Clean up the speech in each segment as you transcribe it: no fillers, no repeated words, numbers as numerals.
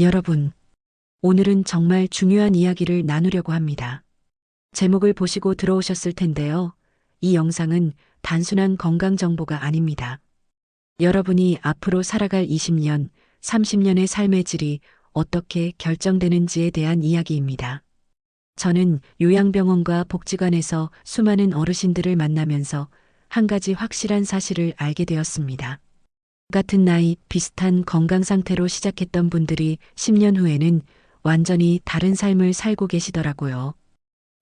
여러분, 오늘은 정말 중요한 이야기를 나누려고 합니다. 제목을 보시고 들어오셨을 텐데요. 이 영상은 단순한 건강 정보가 아닙니다. 여러분이 앞으로 살아갈 20년, 30년의 삶의 질이 어떻게 결정되는지에 대한 이야기입니다. 저는 요양병원과 복지관에서 수많은 어르신들을 만나면서 한 가지 확실한 사실을 알게 되었습니다. 같은 나이, 비슷한 건강 상태로 시작했던 분들이 10년 후에는 완전히 다른 삶을 살고 계시더라고요.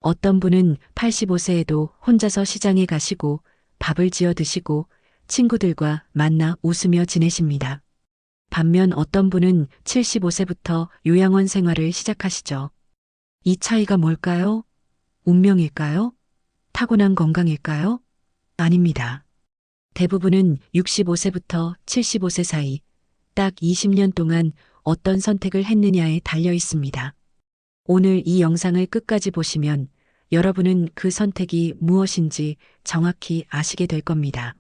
어떤 분은 85세에도 혼자서 시장에 가시고 밥을 지어 드시고 친구들과 만나 웃으며 지내십니다. 반면 어떤 분은 75세부터 요양원 생활을 시작하시죠. 이 차이가 뭘까요? 운명일까요? 타고난 건강일까요? 아닙니다. 대부분은 65세부터 75세 사이 딱 20년 동안 어떤 선택을 했느냐에 달려 있습니다. 오늘 이 영상을 끝까지 보시면 여러분은 그 선택이 무엇인지 정확히 아시게 될 겁니다.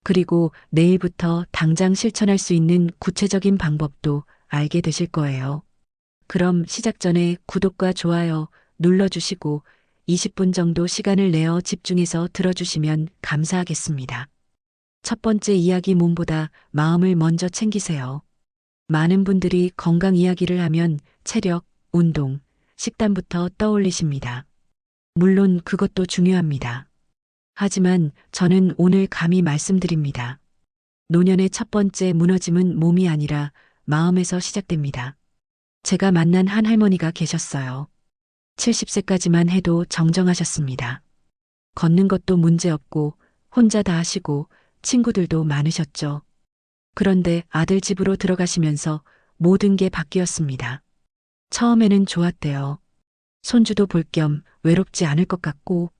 그리고 내일부터 당장 실천할 수 있는 구체적인 방법도 알게 되실 거예요. 그럼 시작 전에 구독과 좋아요 눌러주시고 20분 정도 시간을 내어 집중해서 들어주시면 감사하겠습니다. 첫 번째 이야기 몸보다 마음을 먼저 챙기세요. 많은 분들이 건강 이야기를 하면 체력, 운동, 식단부터 떠올리십니다. 물론 그것도 중요합니다. 하지만 저는 오늘 감히 말씀드립니다. 노년의 첫 번째 무너짐은 몸이 아니라 마음에서 시작됩니다. 제가 만난 한 할머니가 계셨어요. 70세까지만 해도 정정하셨습니다. 걷는 것도 문제없고 혼자 다 하시고 친구들도 많으셨죠. 그런데 아들 집으로 들어가시면서 모든 게 바뀌었습니다. 처음에는 좋았대요. 손주도 볼 겸 외롭지 않을 것 같고,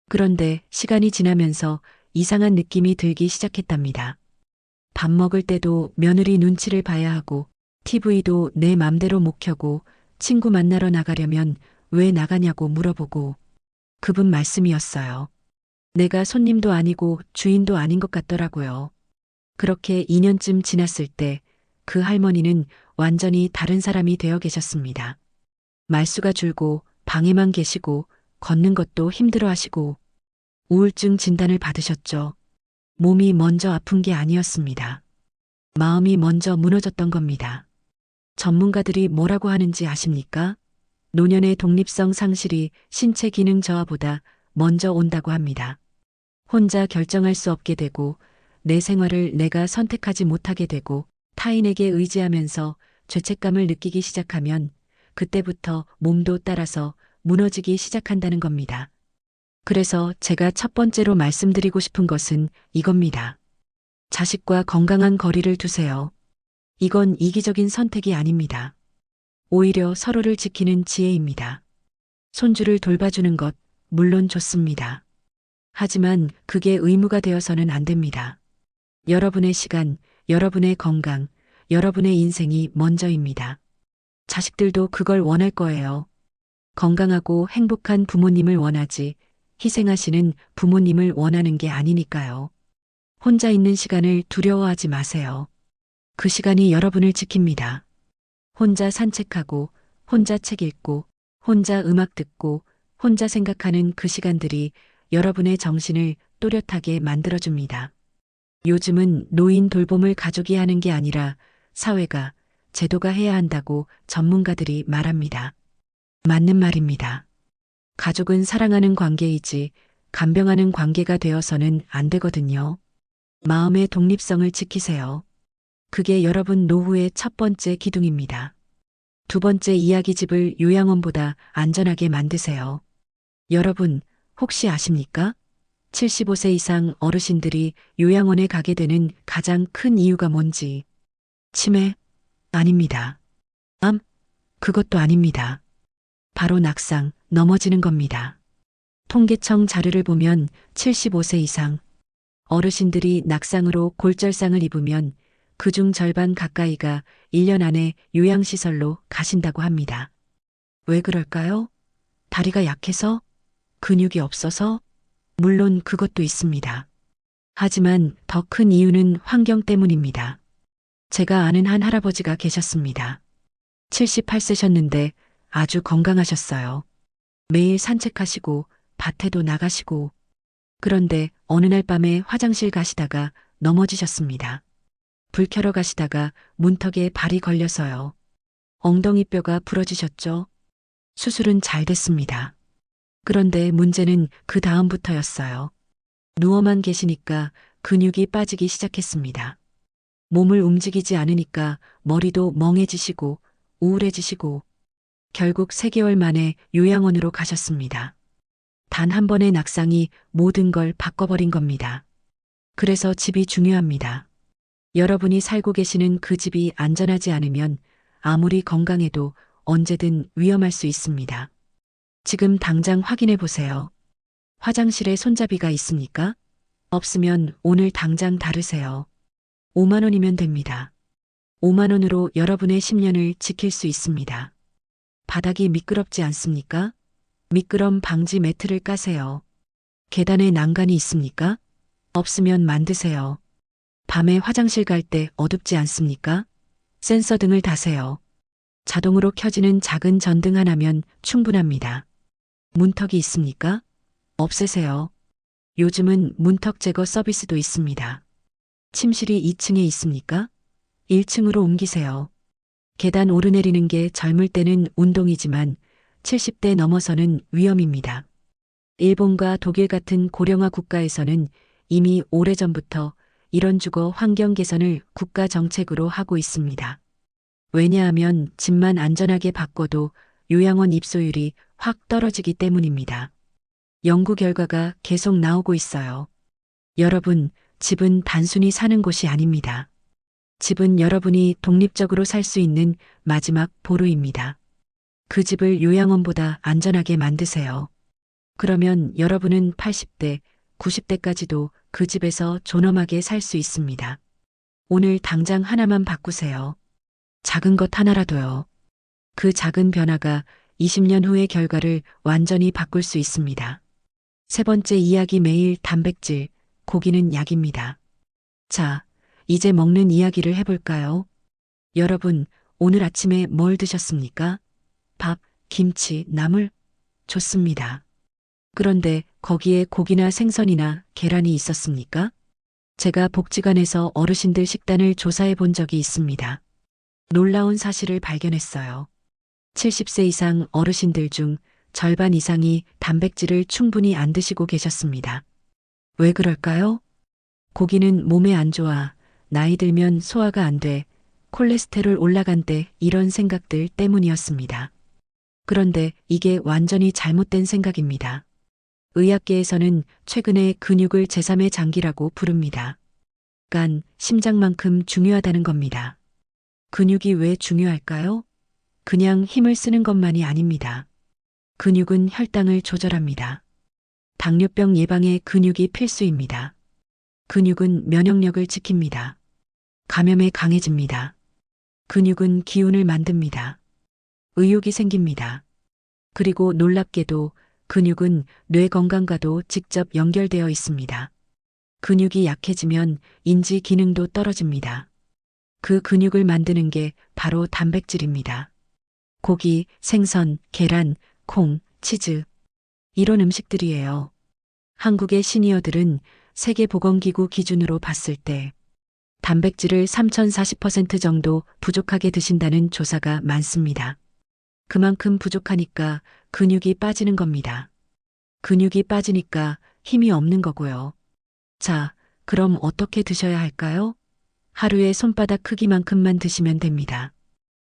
그런데 시간이 지나면서 이상한 느낌이 들기 시작했답니다. 밥 먹을 때도 며느리 눈치를 봐야 하고, TV도 내 맘대로 못 켜고, 친구 만나러 나가려면 왜 나가냐고 물어보고, 그분 말씀이었어요. 내가 손님도 아니고 주인도 아닌 것 같더라고요. 그렇게 2년쯤 지났을 때 그 할머니는 완전히 다른 사람이 되어 계셨습니다. 말수가 줄고 방에만 계시고 걷는 것도 힘들어 하시고 우울증 진단을 받으셨죠. 몸이 먼저 아픈 게 아니었습니다. 마음이 먼저 무너졌던 겁니다. 전문가들이 뭐라고 하는지 아십니까? 노년의 독립성 상실이 신체 기능 저하보다 먼저 온다고 합니다. 혼자 결정할 수 없게 되고 내 생활을 내가 선택하지 못하게 되고 타인에게 의지하면서 죄책감을 느끼기 시작하면 그때부터 몸도 따라서 무너지기 시작한다는 겁니다. 그래서 제가 첫 번째로 말씀드리고 싶은 것은 이겁니다. 자식과 건강한 거리를 두세요. 이건 이기적인 선택이 아닙니다. 오히려 서로를 지키는 지혜입니다. 손주를 돌봐주는 것, 물론 좋습니다. 하지만 그게 의무가 되어서는 안 됩니다. 여러분의 시간, 여러분의 건강, 여러분의 인생이 먼저입니다. 자식들도 그걸 원할 거예요. 건강하고 행복한 부모님을 원하지 희생하시는 부모님을 원하는 게 아니니까요. 혼자 있는 시간을 두려워하지 마세요. 그 시간이 여러분을 지킵니다. 혼자 산책하고, 혼자 책 읽고, 혼자 음악 듣고, 혼자 생각하는 그 시간들이 여러분의 정신을 또렷하게 만들어줍니다. 요즘은 노인 돌봄을 가족이 하는 게 아니라 사회가, 제도가 해야 한다고 전문가들이 말합니다. 맞는 말입니다. 가족은 사랑하는 관계이지 간병하는 관계가 되어서는 안 되거든요. 마음의 독립성을 지키세요. 그게 여러분 노후의 첫 번째 기둥입니다. 두 번째 이야기집을 요양원보다 안전하게 만드세요. 여러분, 혹시 아십니까? 75세 이상 어르신들이 요양원에 가게 되는 가장 큰 이유가 뭔지. 치매? 아닙니다. 암? 그것도 아닙니다. 바로 낙상, 넘어지는 겁니다. 통계청 자료를 보면 75세 이상 어르신들이 낙상으로 골절상을 입으면 그중 절반 가까이가 1년 안에 요양시설로 가신다고 합니다. 왜 그럴까요? 다리가 약해서? 근육이 없어서? 물론 그것도 있습니다. 하지만 더 큰 이유는 환경 때문입니다. 제가 아는 한 할아버지가 계셨습니다. 78세셨는데 아주 건강하셨어요. 매일 산책하시고 밭에도 나가시고 그런데 어느 날 밤에 화장실 가시다가 넘어지셨습니다. 불 켜러 가시다가 문턱에 발이 걸려서요. 엉덩이뼈가 부러지셨죠? 수술은 잘 됐습니다. 그런데 문제는 그 다음부터였어요. 누워만 계시니까 근육이 빠지기 시작했습니다. 몸을 움직이지 않으니까 머리도 멍해지시고 우울해지시고 결국 3개월 만에 요양원으로 가셨습니다. 단 한 번의 낙상이 모든 걸 바꿔버린 겁니다. 그래서 집이 중요합니다. 여러분이 살고 계시는 그 집이 안전하지 않으면 아무리 건강해도 언제든 위험할 수 있습니다. 지금 당장 확인해 보세요. 화장실에 손잡이가 있습니까? 없으면 오늘 당장 다루세요. 5만 원이면 됩니다. 5만 원으로 여러분의 10년을 지킬 수 있습니다. 바닥이 미끄럽지 않습니까? 미끄럼 방지 매트를 까세요. 계단에 난간이 있습니까? 없으면 만드세요. 밤에 화장실 갈 때 어둡지 않습니까? 센서 등을 다세요. 자동으로 켜지는 작은 전등 하나면 충분합니다. 문턱이 있습니까? 없애세요. 요즘은 문턱 제거 서비스도 있습니다. 침실이 2층에 있습니까? 1층으로 옮기세요. 계단 오르내리는 게 젊을 때는 운동이지만 70대 넘어서는 위험입니다. 일본과 독일 같은 고령화 국가에서는 이미 오래전부터 이런 주거 환경 개선을 국가 정책으로 하고 있습니다. 왜냐하면 집만 안전하게 바꿔도 요양원 입소율이 확 떨어지기 때문입니다. 연구 결과가 계속 나오고 있어요. 여러분, 집은 단순히 사는 곳이 아닙니다. 집은 여러분이 독립적으로 살 수 있는 마지막 보루입니다. 그 집을 요양원보다 안전하게 만드세요. 그러면 여러분은 80대, 90대까지도 그 집에서 존엄하게 살 수 있습니다. 오늘 당장 하나만 바꾸세요. 작은 것 하나라도요. 그 작은 변화가 20년 후의 결과를 완전히 바꿀 수 있습니다. 세 번째 이야기 매일 단백질, 고기는 약입니다. 자, 이제 먹는 이야기를 해볼까요? 여러분, 오늘 아침에 뭘 드셨습니까? 밥, 김치, 나물? 좋습니다. 그런데 거기에 고기나 생선이나 계란이 있었습니까? 제가 복지관에서 어르신들 식단을 조사해 본 적이 있습니다. 놀라운 사실을 발견했어요. 70세 이상 어르신들 중 절반 이상이 단백질을 충분히 안 드시고 계셨습니다. 왜 그럴까요? 고기는 몸에 안 좋아, 나이 들면 소화가 안 돼, 콜레스테롤 올라간대 이런 생각들 때문이었습니다. 그런데 이게 완전히 잘못된 생각입니다. 의학계에서는 최근에 근육을 제3의 장기라고 부릅니다. 간, 심장만큼 중요하다는 겁니다. 근육이 왜 중요할까요? 그냥 힘을 쓰는 것만이 아닙니다. 근육은 혈당을 조절합니다. 당뇨병 예방에 근육이 필수입니다. 근육은 면역력을 지킵니다. 감염에 강해집니다. 근육은 기운을 만듭니다. 의욕이 생깁니다. 그리고 놀랍게도 근육은 뇌 건강과도 직접 연결되어 있습니다. 근육이 약해지면 인지 기능도 떨어집니다. 그 근육을 만드는 게 바로 단백질입니다. 고기, 생선, 계란, 콩, 치즈. 이런 음식들이에요. 한국의 시니어들은 세계보건기구 기준으로 봤을 때 단백질을 3040% 정도 부족하게 드신다는 조사가 많습니다. 그만큼 부족하니까 근육이 빠지는 겁니다. 근육이 빠지니까 힘이 없는 거고요. 자, 그럼 어떻게 드셔야 할까요? 하루에 손바닥 크기만큼만 드시면 됩니다.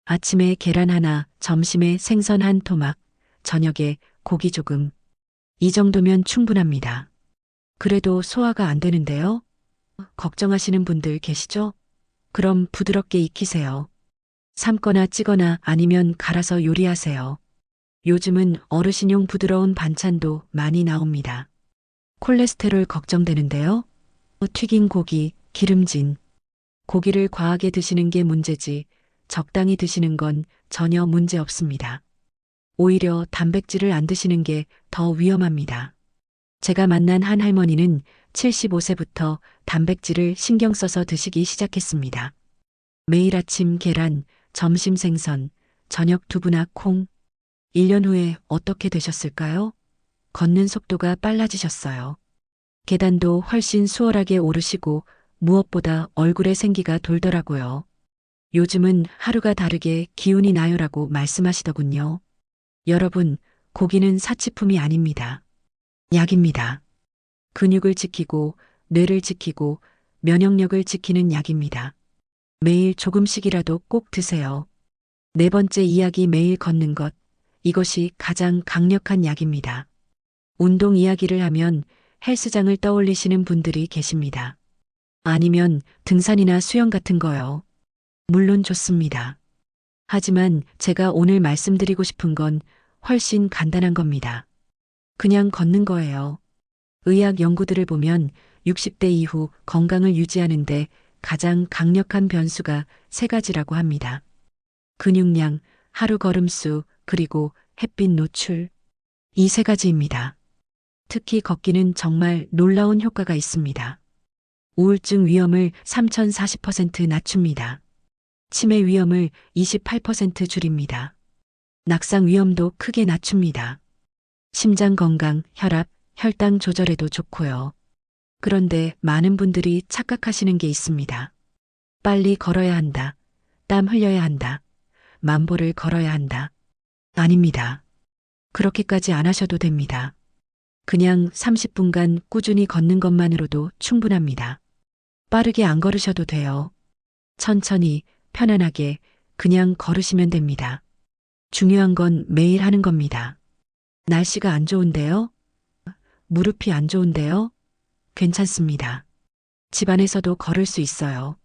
아침에 계란 하나, 점심에 생선 한 토막, 저녁에 고기 조금. 이 정도면 충분합니다. 그래도 소화가 안 되는데요? 걱정하시는 분들 계시죠? 그럼 부드럽게 익히세요. 삶거나 찌거나 아니면 갈아서 요리하세요. 요즘은 어르신용 부드러운 반찬도 많이 나옵니다. 콜레스테롤 걱정되는데요? 튀긴 고기, 기름진. 고기를 과하게 드시는 게 문제지 적당히 드시는 건 전혀 문제 없습니다. 오히려 단백질을 안 드시는 게 더 위험합니다. 제가 만난 한 할머니는 75세부터 단백질을 신경 써서 드시기 시작했습니다. 매일 아침 계란, 점심 생선, 저녁 두부나 콩. 1년 후에 어떻게 되셨을까요? 걷는 속도가 빨라지셨어요. 계단도 훨씬 수월하게 오르시고 무엇보다 얼굴에 생기가 돌더라고요. 요즘은 하루가 다르게 기운이 나요라고 말씀하시더군요. 여러분, 고기는 사치품이 아닙니다. 약입니다. 근육을 지키고 뇌를 지키고 면역력을 지키는 약입니다. 매일 조금씩이라도 꼭 드세요. 네 번째 이야기 매일 걷는 것. 이것이 가장 강력한 약입니다. 운동 이야기를 하면 헬스장을 떠올리시는 분들이 계십니다. 아니면 등산이나 수영 같은 거요. 물론 좋습니다. 하지만 제가 오늘 말씀드리고 싶은 건 훨씬 간단한 겁니다. 그냥 걷는 거예요. 의학 연구들을 보면 60대 이후 건강을 유지하는데 가장 강력한 변수가 세 가지라고 합니다. 근육량, 하루 걸음수, 그리고 햇빛 노출. 이 세 가지입니다. 특히 걷기는 정말 놀라운 효과가 있습니다. 우울증 위험을 3040% 낮춥니다. 치매 위험을 28% 줄입니다. 낙상 위험도 크게 낮춥니다. 심장 건강, 혈압, 혈당 조절에도 좋고요. 그런데 많은 분들이 착각하시는 게 있습니다. 빨리 걸어야 한다. 땀 흘려야 한다. 만보를 걸어야 한다. 아닙니다. 그렇게까지 안 하셔도 됩니다. 그냥 30분간 꾸준히 걷는 것만으로도 충분합니다. 빠르게 안 걸으셔도 돼요. 천천히, 편안하게, 그냥 걸으시면 됩니다. 중요한 건 매일 하는 겁니다. 날씨가 안 좋은데요? 무릎이 안 좋은데요? 괜찮습니다. 집 안에서도 걸을 수 있어요.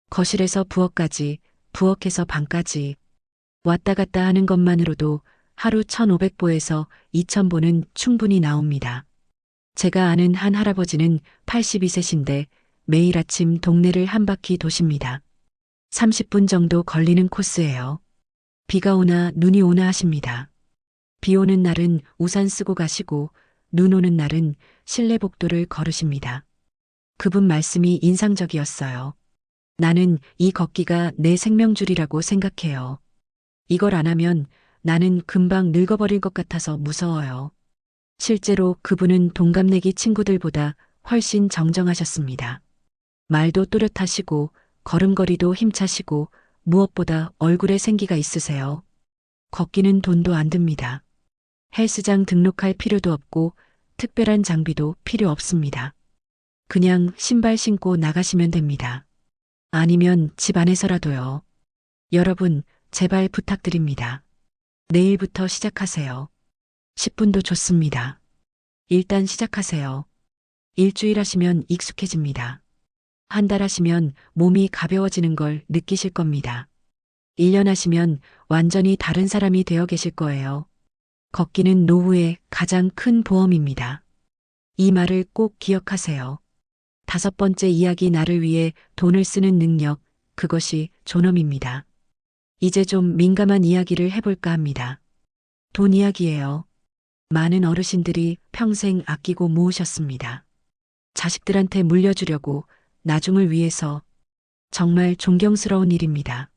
거실에서 부엌까지, 부엌에서 방까지 왔다 갔다 하는 것만으로도 하루 1,500보에서 2,000보는 충분히 나옵니다. 제가 아는 한 할아버지는 82세신데 매일 아침 동네를 한 바퀴 도십니다. 30분 정도 걸리는 코스예요. 비가 오나 눈이 오나 하십니다. 비 오는 날은 우산 쓰고 가시고 눈 오는 날은 실내 복도를 걸으십니다. 그분 말씀이 인상적이었어요. 나는 이 걷기가 내 생명줄이라고 생각해요. 이걸 안 하면 나는 금방 늙어버릴 것 같아서 무서워요. 실제로 그분은 동갑내기 친구들보다 훨씬 정정하셨습니다. 말도 또렷하시고 걸음걸이도 힘차시고 무엇보다 얼굴에 생기가 있으세요. 걷기는 돈도 안 듭니다. 헬스장 등록할 필요도 없고 특별한 장비도 필요 없습니다. 그냥 신발 신고 나가시면 됩니다. 아니면 집 안에서라도요. 여러분, 제발 부탁드립니다. 내일부터 시작하세요. 10분도 좋습니다. 일단 시작하세요. 일주일 하시면 익숙해집니다. 한 달 하시면 몸이 가벼워지는 걸 느끼실 겁니다. 1년 하시면 완전히 다른 사람이 되어 계실 거예요. 걷기는 노후의 가장 큰 보험입니다. 이 말을 꼭 기억하세요. 다섯 번째 이야기 나를 위해 돈을 쓰는 능력, 그것이 존엄입니다. 이제 좀 민감한 이야기를 해볼까 합니다. 돈 이야기예요. 많은 어르신들이 평생 아끼고 모으셨습니다. 자식들한테 물려주려고 나중을 위해서 정말 존경스러운 일입니다.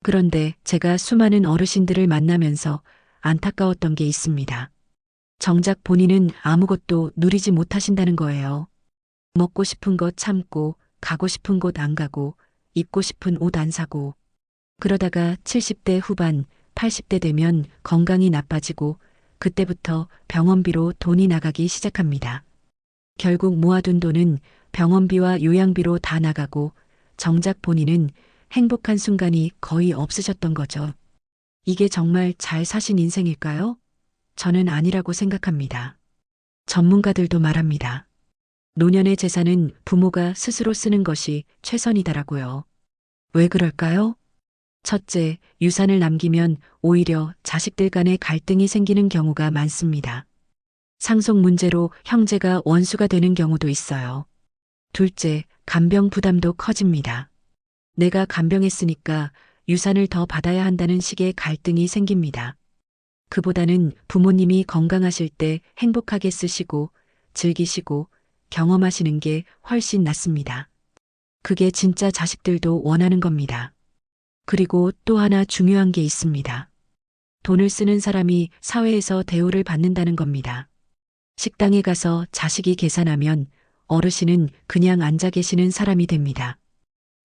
그런데 제가 수많은 어르신들을 만나면서 안타까웠던 게 있습니다. 정작 본인은 아무것도 누리지 못하신다는 거예요. 먹고 싶은 거 참고, 가고 싶은 곳 안 가고, 입고 싶은 옷 안 사고, 그러다가 70대 후반, 80대 되면 건강이 나빠지고, 그때부터 병원비로 돈이 나가기 시작합니다. 결국 모아둔 돈은 병원비와 요양비로 다 나가고, 정작 본인은 행복한 순간이 거의 없으셨던 거죠. 이게 정말 잘 사신 인생일까요? 저는 아니라고 생각합니다. 전문가들도 말합니다. 노년의 재산은 부모가 스스로 쓰는 것이 최선이다라고요. 왜 그럴까요? 첫째, 유산을 남기면 오히려 자식들 간의 갈등이 생기는 경우가 많습니다. 상속 문제로 형제가 원수가 되는 경우도 있어요. 둘째, 간병 부담도 커집니다. 내가 간병했으니까 유산을 더 받아야 한다는 식의 갈등이 생깁니다. 그보다는 부모님이 건강하실 때 행복하게 쓰시고 즐기시고 경험하시는 게 훨씬 낫습니다. 그게 진짜 자식들도 원하는 겁니다. 그리고 또 하나 중요한 게 있습니다. 돈을 쓰는 사람이 사회에서 대우를 받는다는 겁니다. 식당에 가서 자식이 계산하면 어르신은 그냥 앉아 계시는 사람이 됩니다.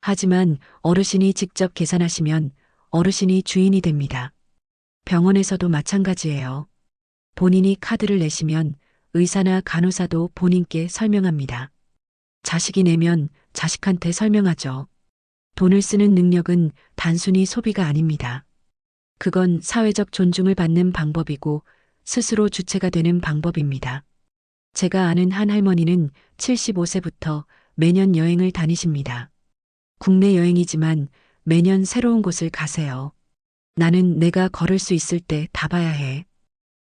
하지만 어르신이 직접 계산하시면 어르신이 주인이 됩니다. 병원에서도 마찬가지예요. 본인이 카드를 내시면 의사나 간호사도 본인께 설명합니다. 자식이 내면 자식한테 설명하죠. 돈을 쓰는 능력은 단순히 소비가 아닙니다. 그건 사회적 존중을 받는 방법이고 스스로 주체가 되는 방법입니다. 제가 아는 한 할머니는 75세부터 매년 여행을 다니십니다. 국내 여행이지만 매년 새로운 곳을 가세요. 나는 내가 걸을 수 있을 때 다 봐야 해.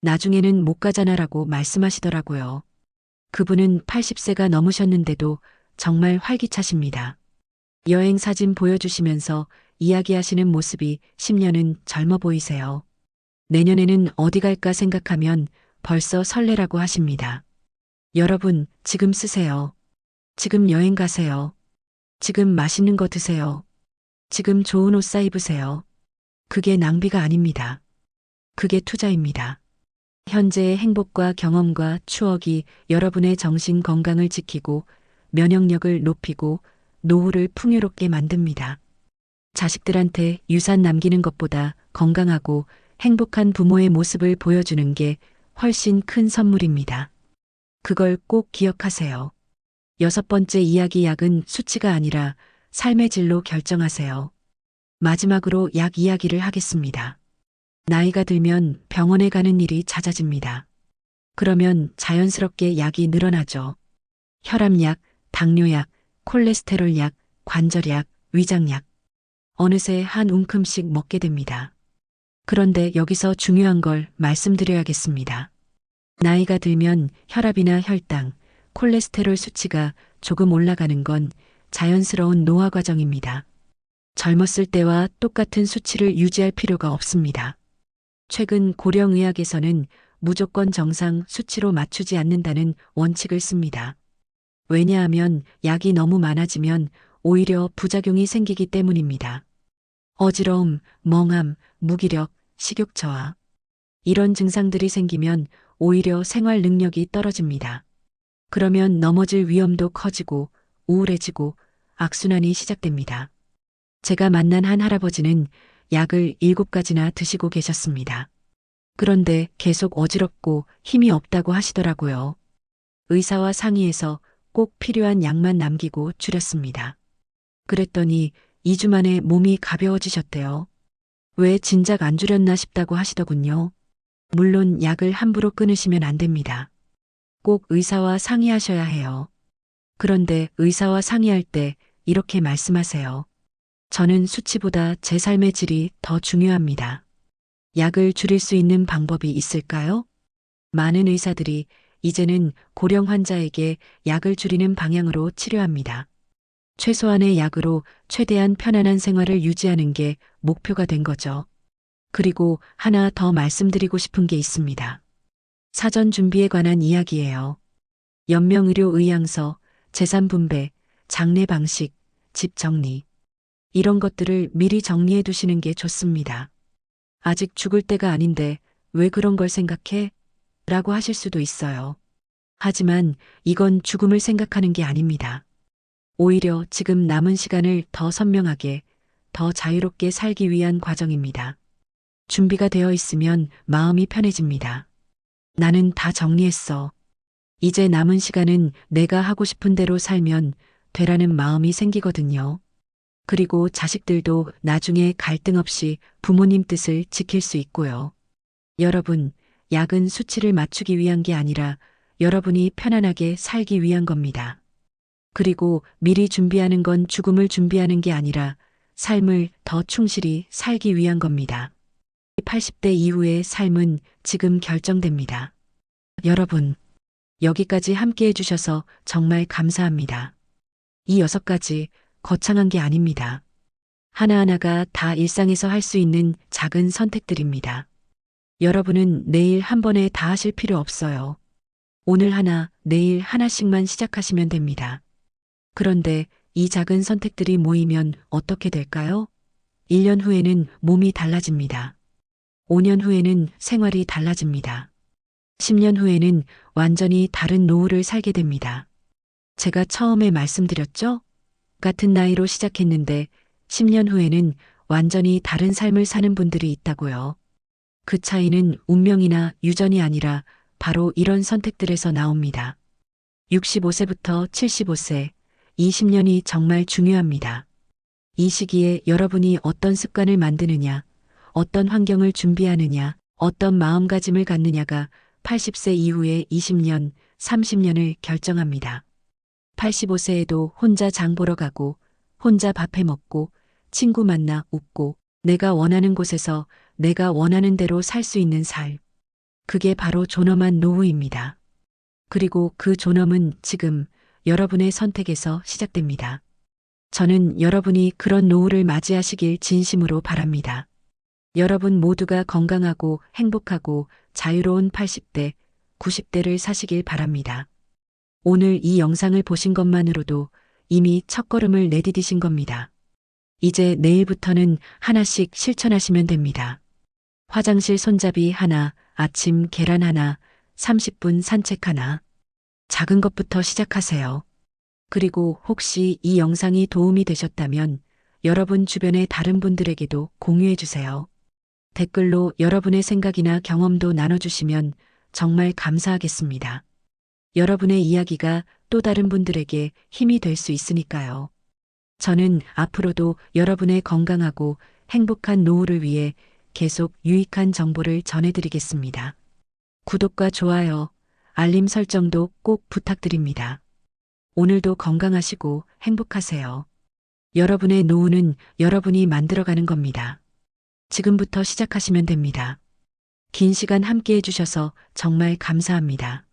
나중에는 못 가잖아라고 말씀하시더라고요. 그분은 80세가 넘으셨는데도 정말 활기차십니다. 여행 사진 보여주시면서 이야기하시는 모습이 10년은 젊어 보이세요. 내년에는 어디 갈까 생각하면 벌써 설레라고 하십니다. 여러분, 지금 쓰세요. 지금 여행 가세요. 지금 맛있는 거 드세요. 지금 좋은 옷 사 입으세요. 그게 낭비가 아닙니다. 그게 투자입니다. 현재의 행복과 경험과 추억이 여러분의 정신 건강을 지키고 면역력을 높이고 노후를 풍요롭게 만듭니다. 자식들한테 유산 남기는 것보다 건강하고 행복한 부모의 모습을 보여주는 게 훨씬 큰 선물입니다. 그걸 꼭 기억하세요. 6번째 이야기 약은 수치가 아니라 삶의 질로 결정하세요. 마지막으로 약 이야기를 하겠습니다. 나이가 들면 병원에 가는 일이 잦아집니다. 그러면 자연스럽게 약이 늘어나죠. 혈압약, 당뇨약, 콜레스테롤약, 관절약, 위장약. 어느새 한 움큼씩 먹게 됩니다. 그런데 여기서 중요한 걸 말씀드려야겠습니다. 나이가 들면 혈압이나 혈당, 콜레스테롤 수치가 조금 올라가는 건 자연스러운 노화 과정입니다. 젊었을 때와 똑같은 수치를 유지할 필요가 없습니다. 최근 고령의학에서는 무조건 정상 수치로 맞추지 않는다는 원칙을 씁니다. 왜냐하면 약이 너무 많아지면 오히려 부작용이 생기기 때문입니다. 어지러움, 멍함, 무기력, 식욕 저하. 이런 증상들이 생기면 오히려 생활 능력이 떨어집니다. 그러면 넘어질 위험도 커지고 우울해지고 악순환이 시작됩니다. 제가 만난 한 할아버지는 약을 7가지나 드시고 계셨습니다. 그런데 계속 어지럽고 힘이 없다고 하시더라고요. 의사와 상의해서 꼭 필요한 약만 남기고 줄였습니다. 그랬더니 2주 만에 몸이 가벼워지셨대요. 왜 진작 안 줄였나 싶다고 하시더군요. 물론 약을 함부로 끊으시면 안 됩니다. 꼭 의사와 상의하셔야 해요. 그런데 의사와 상의할 때 이렇게 말씀하세요. 저는 수치보다 제 삶의 질이 더 중요합니다. 약을 줄일 수 있는 방법이 있을까요? 많은 의사들이 이제는 고령 환자에게 약을 줄이는 방향으로 치료합니다. 최소한의 약으로 최대한 편안한 생활을 유지하는 게 목표가 된 거죠. 그리고 하나 더 말씀드리고 싶은 게 있습니다. 사전 준비에 관한 이야기예요. 연명의료의향서, 재산 분배, 장례 방식, 집 정리. 이런 것들을 미리 정리해 두시는 게 좋습니다. 아직 죽을 때가 아닌데 왜 그런 걸 생각해? 라고 하실 수도 있어요. 하지만 이건 죽음을 생각하는 게 아닙니다. 오히려 지금 남은 시간을 더 선명하게, 더 자유롭게 살기 위한 과정입니다. 준비가 되어 있으면 마음이 편해집니다. 나는 다 정리했어. 이제 남은 시간은 내가 하고 싶은 대로 살면 되라는 마음이 생기거든요. 그리고 자식들도 나중에 갈등 없이 부모님 뜻을 지킬 수 있고요. 여러분, 약은 수치를 맞추기 위한 게 아니라 여러분이 편안하게 살기 위한 겁니다. 그리고 미리 준비하는 건 죽음을 준비하는 게 아니라 삶을 더 충실히 살기 위한 겁니다. 80대 이후의 삶은 지금 결정됩니다. 여러분, 여기까지 함께 해주셔서 정말 감사합니다. 이 6가지 거창한 게 아닙니다. 하나하나가 다 일상에서 할 수 있는 작은 선택들입니다. 여러분은 내일 한 번에 다 하실 필요 없어요. 오늘 하나, 내일 하나씩만 시작하시면 됩니다. 그런데 이 작은 선택들이 모이면 어떻게 될까요? 1년 후에는 몸이 달라집니다. 5년 후에는 생활이 달라집니다. 10년 후에는 완전히 다른 노후를 살게 됩니다. 제가 처음에 말씀드렸죠? 같은 나이로 시작했는데 10년 후에는 완전히 다른 삶을 사는 분들이 있다고요. 그 차이는 운명이나 유전이 아니라 바로 이런 선택들에서 나옵니다. 65세부터 75세, 20년이 정말 중요합니다. 이 시기에 여러분이 어떤 습관을 만드느냐, 어떤 환경을 준비하느냐, 어떤 마음가짐을 갖느냐가 80세 이후의 20년, 30년을 결정합니다. 85세에도 혼자 장 보러 가고, 혼자 밥해 먹고, 친구 만나 웃고, 내가 원하는 곳에서 내가 원하는 대로 살 수 있는 삶. 그게 바로 존엄한 노후입니다. 그리고 그 존엄은 지금 여러분의 선택에서 시작됩니다. 저는 여러분이 그런 노후를 맞이하시길 진심으로 바랍니다. 여러분 모두가 건강하고 행복하고 자유로운 80대, 90대를 사시길 바랍니다. 오늘 이 영상을 보신 것만으로도 이미 첫걸음을 내디디신 겁니다. 이제 내일부터는 하나씩 실천하시면 됩니다. 화장실 손잡이 하나, 아침 계란 하나, 30분 산책 하나. 작은 것부터 시작하세요. 그리고 혹시 이 영상이 도움이 되셨다면 여러분 주변의 다른 분들에게도 공유해 주세요. 댓글로 여러분의 생각이나 경험도 나눠주시면 정말 감사하겠습니다. 여러분의 이야기가 또 다른 분들에게 힘이 될 수 있으니까요. 저는 앞으로도 여러분의 건강하고 행복한 노후를 위해 계속 유익한 정보를 전해드리겠습니다. 구독과 좋아요, 알림 설정도 꼭 부탁드립니다. 오늘도 건강하시고 행복하세요. 여러분의 노후는 여러분이 만들어가는 겁니다. 지금부터 시작하시면 됩니다. 긴 시간 함께 해주셔서 정말 감사합니다.